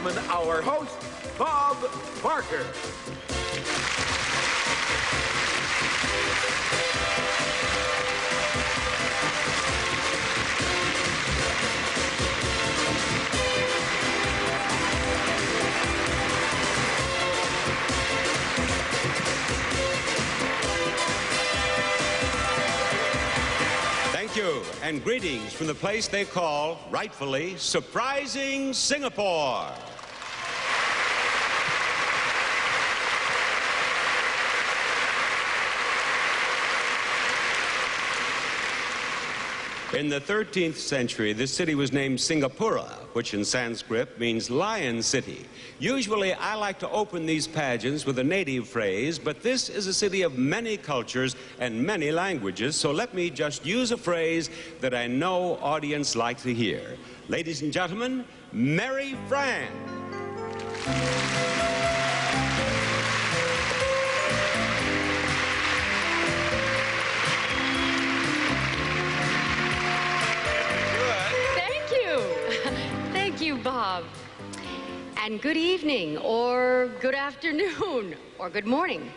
gentlemen, our host, Bob Barker. Thank you, and greetings from the place they call, rightfully, Surprising Singapore. In the 13th century, this city was named Singapura, which in Sanskrit means Lion City. Usually, I like to open these pageants with a native phrase, but this is a city of many cultures and many languages, so let me just use a phrase that I know audience like to hear. Ladies and gentlemen, Merry Fran. Bob. And good evening, or good afternoon, or good morning.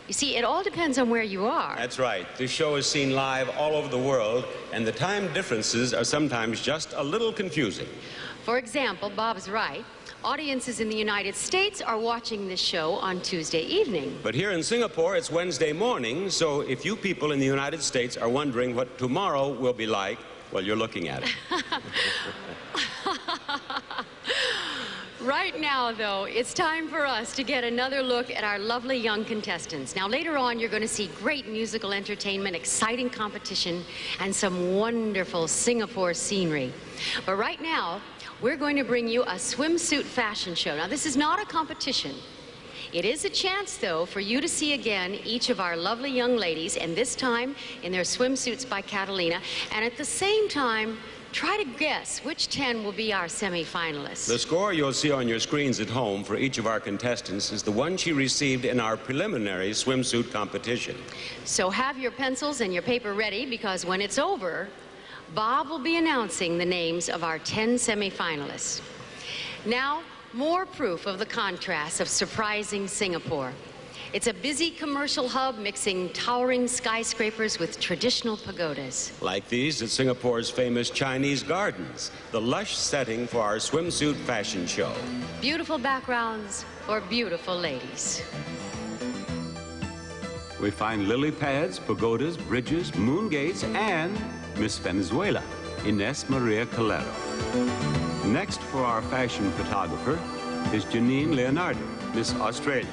You see, it all depends on where you are. That's right. This show is seen live all over the world, and the time differences are sometimes just a little confusing. For example, Bob's right. Audiences in the United States are watching this show on Tuesday evening. But here in Singapore, it's Wednesday morning, so if you people in the United States are wondering what tomorrow will be like, well, you're looking at it. Right now, though, it's time for us to get another look at our lovely young contestants. Now, later on, you're going to see great musical entertainment, exciting competition, and some wonderful Singapore scenery. But right now, we're going to bring you a swimsuit fashion show. Now, this is not a competition. It is a chance, though, for you to see again each of our lovely young ladies, and this time in their swimsuits by Catalina, and at the same time, try to guess which 10 will be our semi-finalists. The score you'll see on your screens at home for each of our contestants is the one she received in our preliminary swimsuit competition. So have your pencils and your paper ready, because when it's over, Bob will be announcing the names of our 10 semi-finalists. Now, more proof of the contrast of surprising Singapore. It's a busy commercial hub mixing towering skyscrapers with traditional pagodas. Like these at Singapore's famous Chinese gardens, the lush setting for our swimsuit fashion show. Beautiful backgrounds for beautiful ladies. We find lily pads, pagodas, bridges, moon gates, and Miss Venezuela, Ines Maria Calero. Next for our fashion photographer is Janine Leonardo, Miss Australia.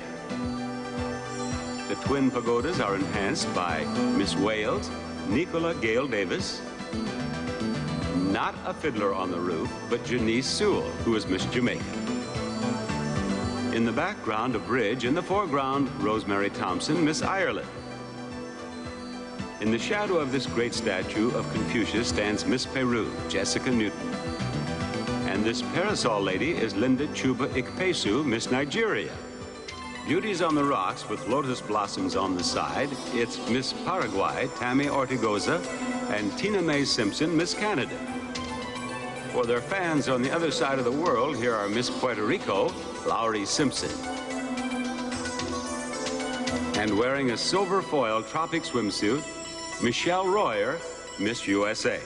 The twin pagodas are enhanced by Miss Wales, Nicola Gale Davis. Not a fiddler on the roof, but Janice Sewell, who is Miss Jamaica. In the background, a bridge. In the foreground, Rosemary Thompson, Miss Ireland. In the shadow of this great statue of Confucius stands Miss Peru, Jessica Newton. And this parasol lady is Linda Chuba Ikpesu, Miss Nigeria. Beauties on the rocks with lotus blossoms on the side, it's Miss Paraguay, Tammy Ortigoza, and Tina Mae Simpson, Miss Canada. For their fans on the other side of the world, here are Miss Puerto Rico, Lowry Simpson. And wearing a silver foil tropic swimsuit, Michelle Royer, Miss USA.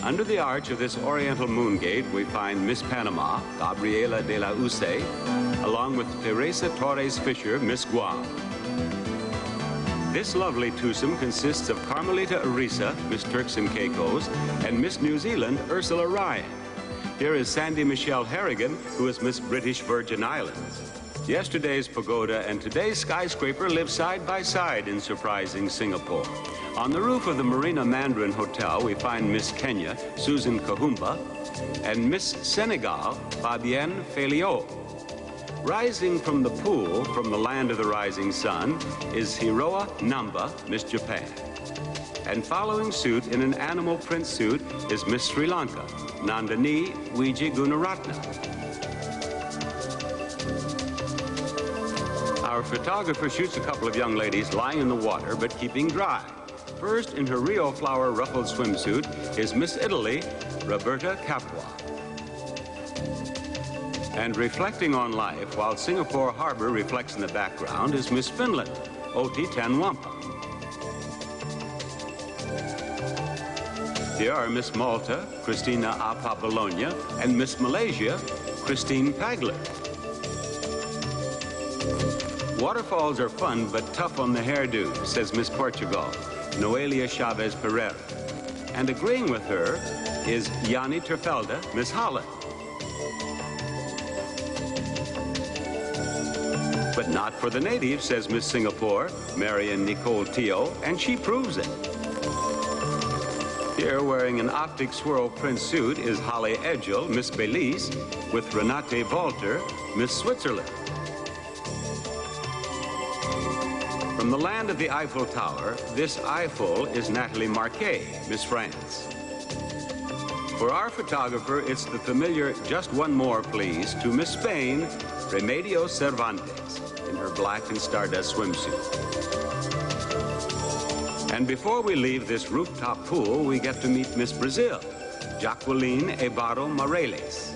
Under the arch of this oriental moon gate, we find Miss Panama, Gabriela de la Use, along with Teresa Torres Fisher, Miss Guam. This lovely twosome consists of Carmelita Arisa, Miss Turks and Caicos, and Miss New Zealand, Ursula Ryan. Here is Sandy Michelle Harrigan, who is Miss British Virgin Islands. Yesterday's pagoda and today's skyscraper live side by side in surprising Singapore. On the roof of the Marina Mandarin Hotel, we find Miss Kenya, Susan Kahumba, and Miss Senegal, Fabienne Feliot. Rising from the pool, from the land of the rising sun, is Hiroa Namba, Miss Japan. And following suit in an animal print suit is Miss Sri Lanka, Nandini Wiji Gunaratna. Our photographer shoots a couple of young ladies lying in the water but keeping dry. First, in her Rio flower ruffled swimsuit, is Miss Italy, Roberta Capua. And reflecting on life while Singapore Harbor reflects in the background is Miss Finland, Oti Tanwampa. Here are Miss Malta, Christina Apa Bologna, and Miss Malaysia, Christine Pagler. Waterfalls are fun but tough on the hairdo, says Miss Portugal, Noelia Chavez Pereira. And agreeing with her is Yanni Terfelda, Miss Holland. But not for the natives, says Miss Singapore, Marian Nicole Teo, and she proves it. Here, wearing an optic swirl print suit is Holly Edgel, Miss Belize, with Renate Walter, Miss Switzerland. From the land of the Eiffel Tower, this Eiffel is Natalie Marquet, Miss France. For our photographer, it's the familiar "Just one more, please" to Miss Spain, Remedios Cervantes, in her black and stardust swimsuit. And before we leave this rooftop pool, we get to meet Miss Brazil, Jacqueline Ebaro Moreles.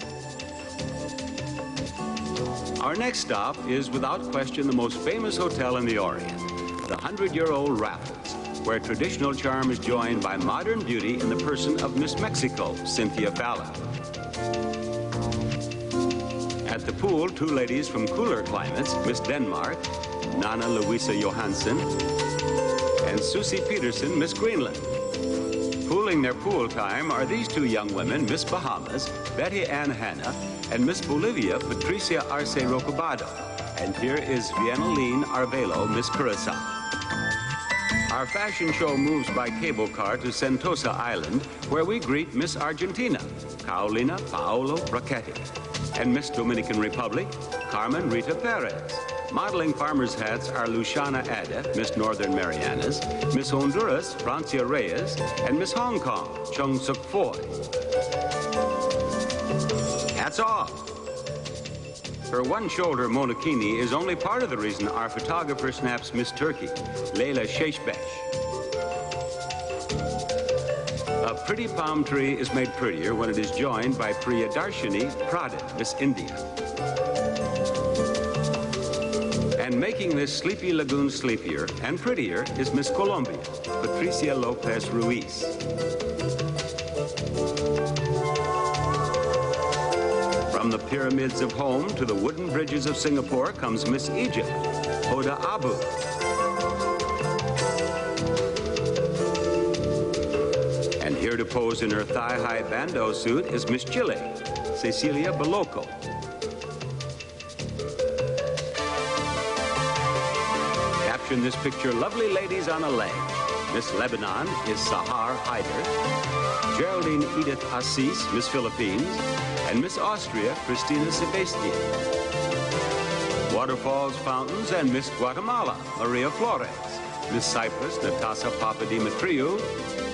Our next stop is, without question, the most famous hotel in the Orient, the 100-year-old Raffles, where traditional charm is joined by modern beauty in the person of Miss Mexico, Cynthia Fallon. At the pool, two ladies from cooler climates, Miss Denmark, Nana Louisa Johansson, and Susie Peterson, Miss Greenland. Pooling their pool time are these two young women, Miss Bahamas, Betty Ann Hanna, and Miss Bolivia, Patricia Arce Rocobado. And here is Viennaline Arvelo, Miss Curacao. Our fashion show moves by cable car to Sentosa Island, where we greet Miss Argentina, Carolina Paolo Brachetti, and Miss Dominican Republic, Carmen Rita Perez. Modeling farmers' hats are Luciana Ade, Miss Northern Marianas, Miss Honduras, Francia Reyes, and Miss Hong Kong, Chung Suk Foy. Hats off! Her one-shoulder monokini is only part of the reason our photographer snaps Miss Turkey, Leila Sheshbesh. A pretty palm tree is made prettier when it is joined by Priyadarshini Pradhan, Miss India. And making this sleepy lagoon sleepier and prettier is Miss Colombia, Patricia Lopez Ruiz. From the pyramids of home to the wooden bridges of Singapore comes Miss Egypt, Hoda Abu. And here to pose in her thigh-high bandeau suit is Miss Chile, Cecilia Boloco. Caption this picture, lovely ladies on a ledge. Miss Lebanon is Sahar Haider, Geraldine Edith Assis, Miss Philippines, and Miss Austria, Christina Sebastian. Waterfalls, fountains, and Miss Guatemala, Maria Flores. Miss Cyprus, Natasha Papadimitriou,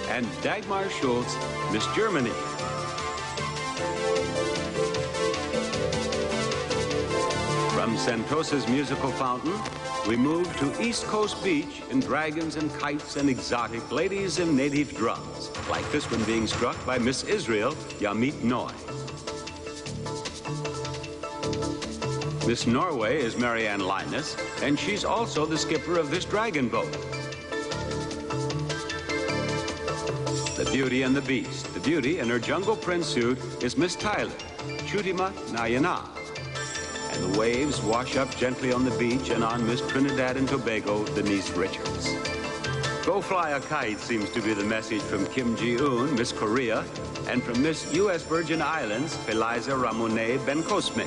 and Dagmar Schultz, Miss Germany. From Sentosa's musical fountain, we move to East Coast Beach in dragons and kites and exotic ladies and native drums, like this one being struck by Miss Israel, Yamit Noy. Miss Norway is Marianne Linus, and she's also the skipper of this dragon boat. The Beauty and the Beast. The Beauty in her jungle print suit is Miss Tyler, Chutima Nayana. And the waves wash up gently on the beach and on Miss Trinidad and Tobago, Denise Richards. Go fly a kite seems to be the message from Kim Ji-un, Miss Korea, and from Miss U.S. Virgin Islands, Eliza Ramone Bencosme.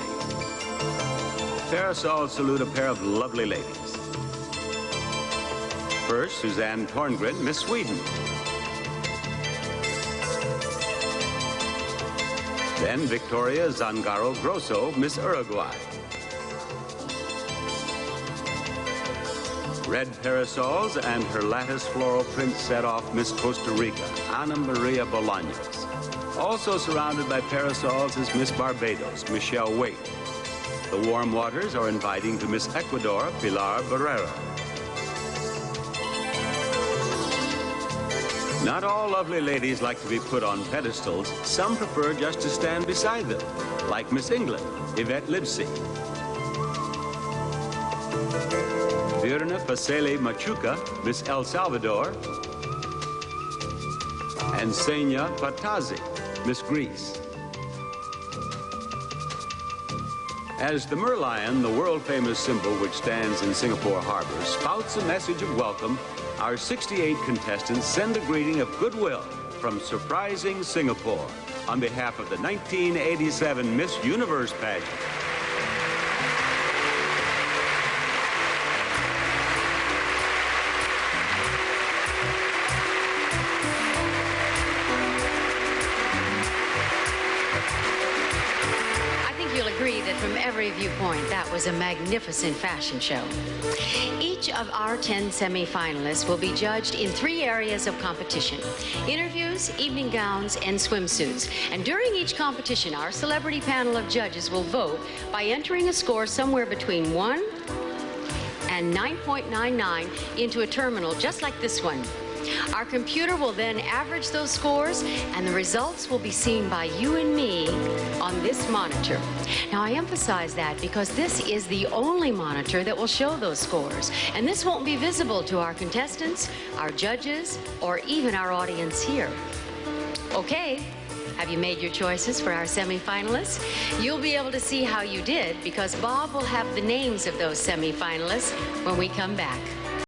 Parasols salute a pair of lovely ladies. First, Suzanne Torngren, Miss Sweden. Then Victoria Zangaro Grosso, Miss Uruguay. Red parasols and her lattice floral print set off Miss Costa Rica, Ana Maria Bolaños. Also surrounded by parasols is Miss Barbados, Michelle Waite. The warm waters are inviting to Miss Ecuador, Pilar Barrera. Not all lovely ladies like to be put on pedestals. Some prefer just to stand beside them, like Miss England. Yvette Lipsy. Virna Fasele Machuca, Miss El Salvador. And Senya Patazi, Miss Greece. As the merlion, the world-famous symbol which stands in Singapore Harbor, spouts a message of welcome, our 68 contestants send a greeting of goodwill from surprising Singapore on behalf of the 1987 Miss Universe pageant. From every viewpoint, that was a magnificent fashion show. Each of our 10 semi-finalists will be judged in 3 areas of competition: interviews, evening gowns, and swimsuits. And during each competition, our celebrity panel of judges will vote by entering a score somewhere between 1 and 9.99 into a terminal just like this one. Our computer will then average those scores, and the results will be seen by you and me on this monitor. Now, I emphasize that because this is the only monitor that will show those scores, and this won't be visible to our contestants, our judges, or even our audience here. Okay, have you made your choices for our semi-finalists? You'll be able to see how you did because Bob will have the names of those semi-finalists when we come back.